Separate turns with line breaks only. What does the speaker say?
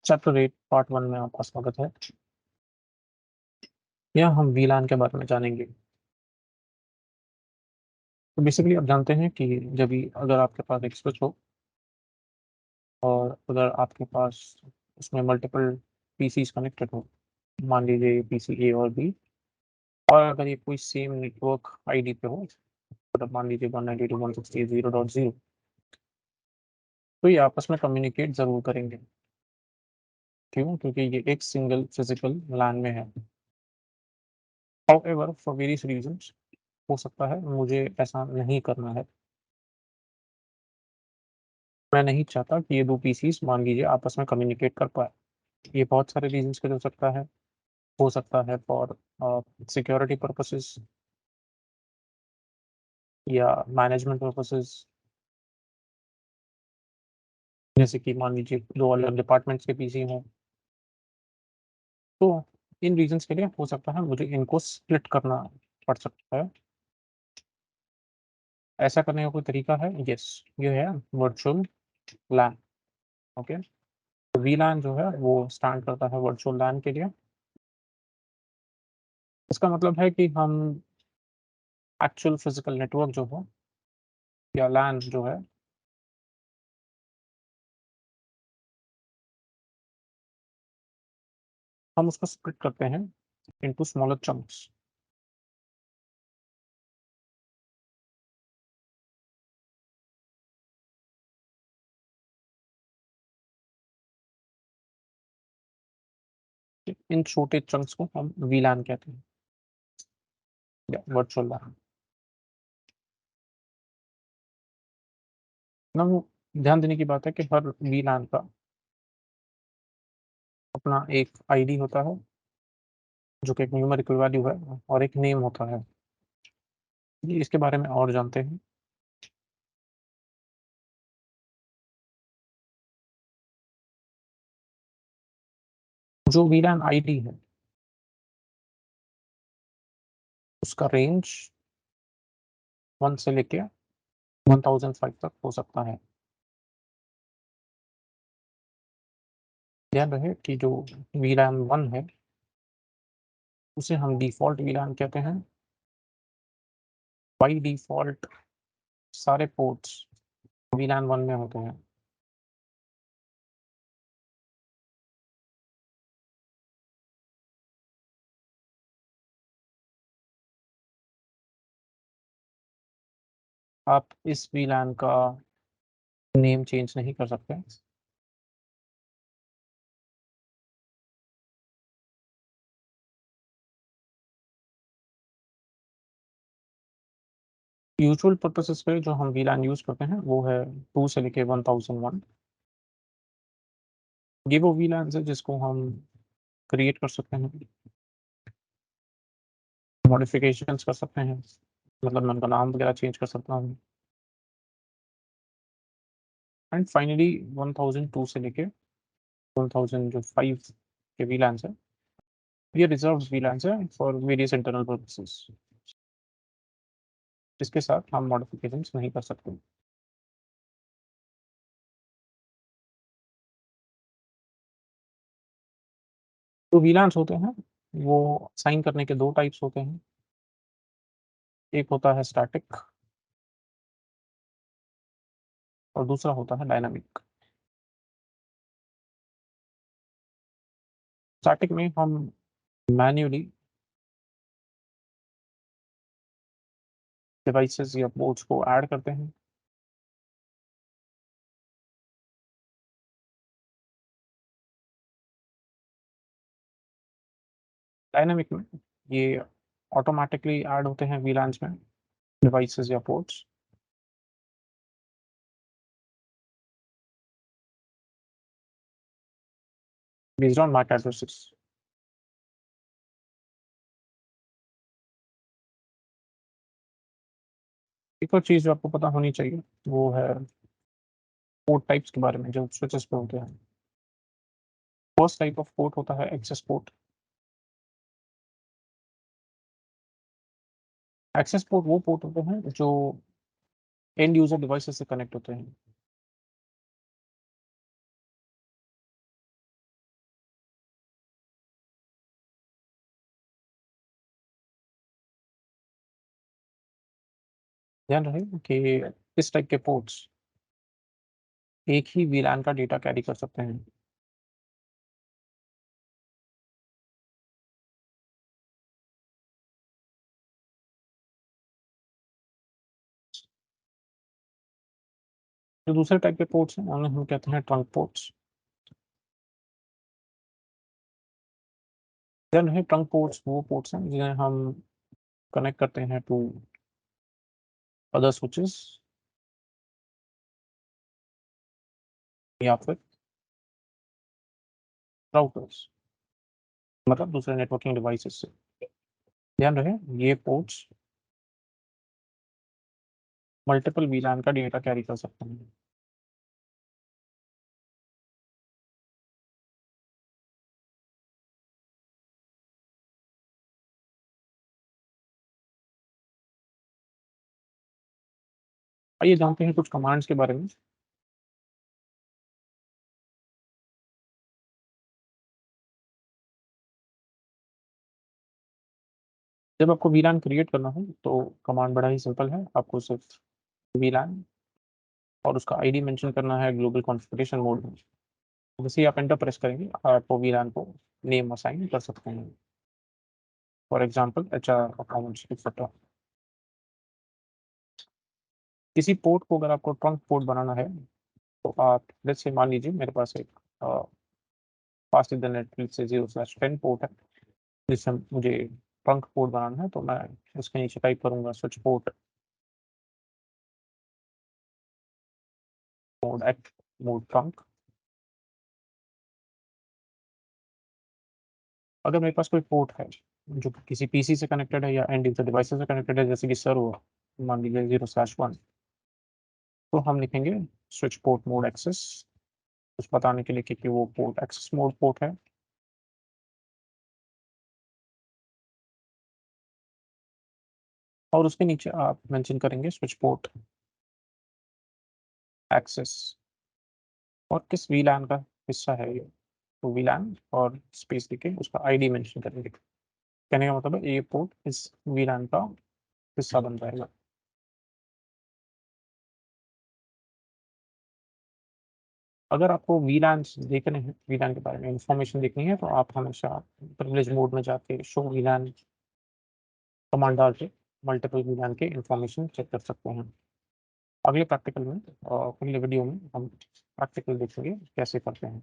Chapter 8 part 1 में आपका स्वागत है। यहाँ हम वीलान के बारे में जानेंगे। तो बेसिकली आप जानते हैं कि जब भी अगर आपके पास एक स्विच हो और अगर आपके पास उसमें मल्टीपल पीसीज कनेक्टेड हो, मान लीजिए पीसी ए और बी, और अगर ये कोई सेम नेटवर्क आईडी पे हो, मतलब मान लीजिए 192.168.0.0, तो ये आपस में कम्युनिकेट जरूर करेंगे। क्यों? क्योंकि ये एक सिंगल फिजिकल लैन में है। हाउएवर फॉर वेरियस रीजंस, हो सकता है मुझे ऐसा नहीं करना है, मैं नहीं चाहता कि ये दो पीसीज मान लीजिए आपस में कम्युनिकेट कर पाए। ये बहुत सारे रीजंस के हो सकता है। हो सकता है फॉर सिक्योरिटी पर्पसेस या मैनेजमेंट पर्पसेस, जैसे कि मान लीजिए दो अलग डिपार्टमेंट्स के पीसी हों। तो इन रीजंस के लिए हो सकता है मुझे इनको स्प्लिट करना पड़ सकता है। ऐसा करने का कोई तरीका है? यस, ये है वर्चुअल लैन। ओके, तो वीलैन जो है वो स्टैंड करता है वर्चुअल लैन के लिए। इसका मतलब है कि हम एक्चुअल फिजिकल नेटवर्क जो हो या लैन जो है, हम उसको स्प्लिट करते हैं इनटू स्मॉलर चंक्स। इन छोटे चंक्स को हम वीलैन कहते हैं या वर्चुअल लैन। ना, वो ध्यान देने की बात है कि हर वीलैन का अपना एक आईडी होता है जो कि एक न्यूमेरिकल वैल्यू है, और एक नेम होता है। ये इसके बारे में और जानते हैं। जो वीलैन आईडी है उसका रेंज 1 से लेके 1005 तक हो सकता है। ध्यान रहे कि जो वीलैन 1 है उसे हम डिफॉल्ट वीलैन कहते हैं। बाई डिफॉल्ट सारे पोर्ट्स वीलैन 1 में होते हैं। आप इस वीलैन का नेम चेंज नहीं कर सकते। यूजुअल पर्पसेस पे जो हम वीलैन यूज करते हैं वो है 2 से लेके 1001। ये वो वीलैन है जिसको हम क्रिएट कर सकते हैं, मॉडिफिकेशंस कर सकते हैं, मतलब मैं उनका नाम वगैरह चेंज कर सकता हूँ। एंड फाइनली 1002 से लेके 1005 के वीलैंस है, ये रिजर्व वीलैंस है फॉर वेरियस इंटरनल पर्पसेस, जिसके साथ हम मॉडिफिकेशंस नहीं कर सकते। तो वीलैंस होते हैं वो साइन करने के दो टाइप्स होते हैं। एक होता है स्टैटिक और दूसरा होता है डायनामिक। स्टैटिक में हम मैन्युअली डिवाइसेस या पोर्ट्स को ऐड करते हैं। डायनामिक में ये ऑटोमेटिकली ऐड होते हैं वीलैंस में, डिवाइसेस या ports, based on MAC addresses. एक और चीज़ जो आपको पता होनी चाहिए वो है पोर्ट टाइप्स के बारे में जो स्विचेस पे होते हैं। फर्स्ट टाइप ऑफ पोर्ट होता है एक्सेस पोर्ट। एक्सेस पोर्ट वो पोर्ट होते हैं जो एंड यूजर डिवाइसेस से कनेक्ट होते हैं। ध्यान रहे कि इस टाइप के पोर्ट्स एक ही वीलैन का डेटा कैरी कर सकते हैं। जो दूसरे टाइप के पोर्ट्स हैं उन्हें हम कहते हैं ट्रंक पोर्ट्स। ध्यान रहे ट्रंक पोर्ट्स वो पोर्ट्स हैं जिन्हें हम कनेक्ट करते हैं टू अदर स्विचेस या फिर राउटर्स, मतलब दूसरे नेटवर्किंग डिवाइसेस से। ध्यान रहे ये पोर्ट्स मल्टीपल वीलैन का डेटा कैरी कर सकते हैं। आइए जानते हैं कुछ कमांड्स के बारे में। जब आपको वीलैन क्रिएट करना हो तो कमांड बड़ा ही सिंपल है। आपको सिर्फ वीलैन और उसका आईडी मेंशन करना है ग्लोबल कॉन्फ़िगरेशन मोड में। जैसे ही आप एंटर प्रेस करेंगे आप वीलैन को नेम असाइन कर सकते हैं, for example HR accounts etcetera. किसी पोर्ट को अगर आपको ट्रंक पोर्ट बनाना है तो आप जैसे मान लीजिए मेरे पास एक फास्ट इंटरनेट से 0/10 पोर्ट है जिससे मुझे ट्रंक पोर्ट बनाना है, तो मैं इसके नीचे टाइप करूंगा switch port mode act mode trunk. अगर मेरे पास कोई पोर्ट है जो कि किसी पीसी से कनेक्टेड है या एंड यूजर डिवाइसेस से कनेक्टेड है, जैसे कि सर्वर मान लीजिए 0/1, तो हम लिखेंगे स्विच पोर्ट मोड एक्सेस, कुछ बताने के लिए कि वो पोर्ट एक्सेस मोड पोर्ट है। और उसके नीचे आप मेंशन करेंगे स्विच पोर्ट एक्सेस और किस वीलैन का हिस्सा है ये, तो वीलैन और स्पेस देके उसका आईडी मेंशन करेंगे। कहने का मतलब है ये पोर्ट इस वीलैन का हिस्सा बन जाएगा। अगर आपको वीलैन्स देखने हैं, वीलैन के बारे में इंफॉर्मेशन देखनी है, तो आप हमेशा प्रिविलेज मोड में जाके शो वीलैन कमांड डाल के मल्टीपल वीलैन के इंफॉर्मेशन चेक कर सकते हैं। अगले प्रैक्टिकल में अगले वीडियो में हम प्रैक्टिकल देखेंगे कैसे करते हैं।